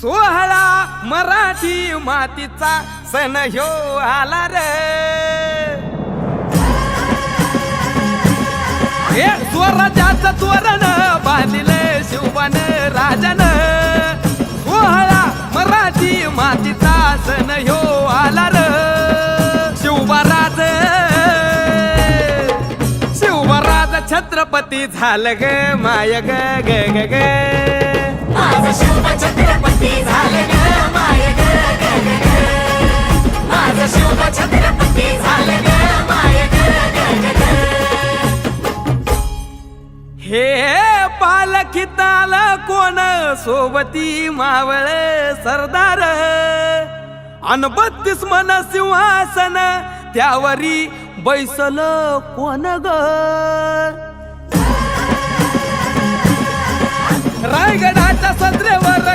सोहळा मराठी मातीचा सण ह्यो आला रे। हे स्वराज्याचं तोरण बांधिले शिवबान राजान। सोहळा मराठी मातीचा सण ह्यो आला रे। शिवबाराज छत्रपती झालं ग माय ग ग ग ग। माझं शिवबा छत्रपती झालं ग माय ग ग ग ग। माझं शिवबा छत्रपती झालं ग माय ग ग ग ग। हे पालखीत आलं कोण सोबती मावळ सरदार। अन 32 मन सिंहासन त्यावरी बैसल कोण ग। रायगडाच्या सत्रेवर